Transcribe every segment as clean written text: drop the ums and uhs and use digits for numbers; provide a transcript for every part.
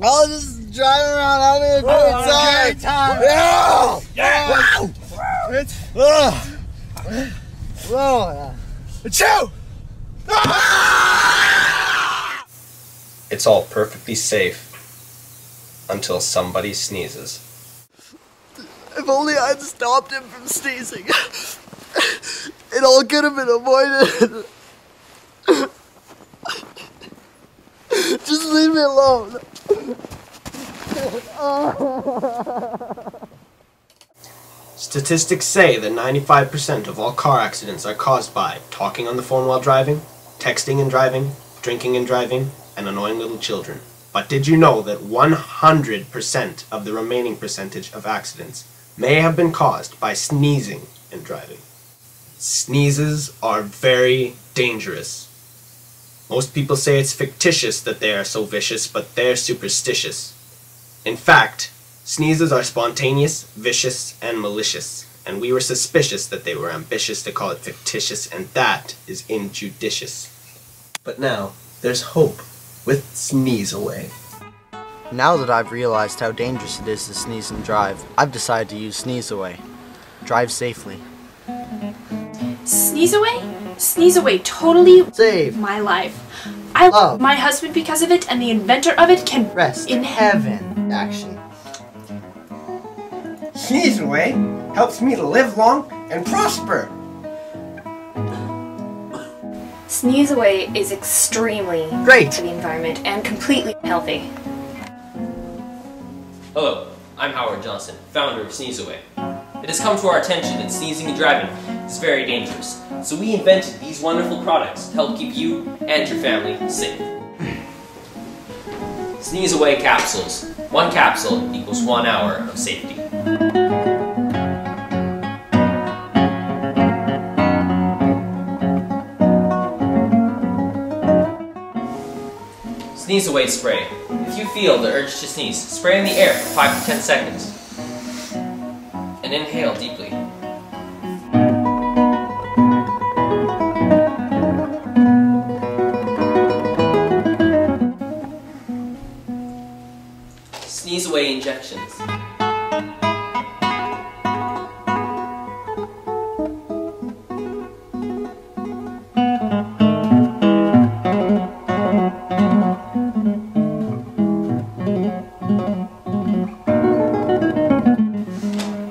I'll just drive around having a great time. Yeah! Yeah! Whoa! Achoo! It's all perfectly safe until somebody sneezes. If only I'd stopped him from sneezing. It all could have been avoided. Just leave me alone. Statistics say that 95% of all car accidents are caused by talking on the phone while driving, texting and driving, drinking and driving, and annoying little children. But did you know that 100% of the remaining percentage of accidents may have been caused by sneezing and driving? Sneezes are very dangerous. Most people say it's fictitious that they are so vicious, but they're superstitious. In fact, sneezes are spontaneous, vicious, and malicious, and we were suspicious that they were ambitious to call it fictitious, and that is injudicious. But now, there's hope with Sneeze Away. Now that I've realized how dangerous it is to sneeze and drive, I've decided to use Sneeze Away. Drive safely. Sneeze Away? Sneeze Away totally Save my life. I love love my husband because of it, and the inventor of it can rest in heaven. Action. Sneeze Away helps me to live long and prosper. Sneeze Away is extremely Great. for the environment and completely healthy. Hello, I'm Howard Johnson, founder of Sneeze Away. It has come to our attention that sneezing and driving is very dangerous, so we invented these wonderful products to help keep you and your family safe. Sneeze Away capsules. 1 capsule equals 1 hour of safety. Sneeze Away spray. If you feel the urge to sneeze, spray in the air for 5 to 10 seconds. And inhale deeply. Sneeze Away injections.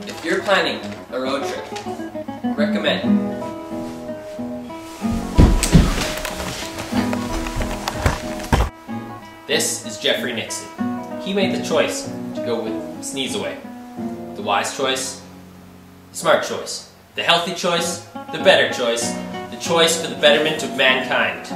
If you're planning a road trip, recommend this is Jeffrey Nixon. He made the choice to go with Sneeze Away. The wise choice, the smart choice, the healthy choice, the better choice, the choice for the betterment of mankind.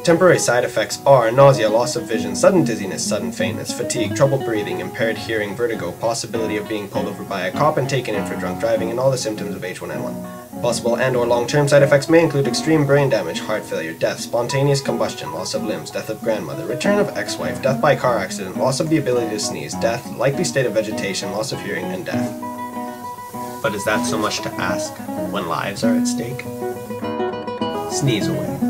Temporary side effects are nausea, loss of vision, sudden dizziness, sudden faintness, fatigue, trouble breathing, impaired hearing, vertigo, possibility of being pulled over by a cop and taken in for drunk driving, and all the symptoms of H1N1. Possible and or long-term side effects may include extreme brain damage, heart failure, death, spontaneous combustion, loss of limbs, death of grandmother, return of ex-wife, death by car accident, loss of the ability to sneeze, death, likely state of vegetation, loss of hearing, and death. But is that so much to ask when lives are at stake? Sneeze Away.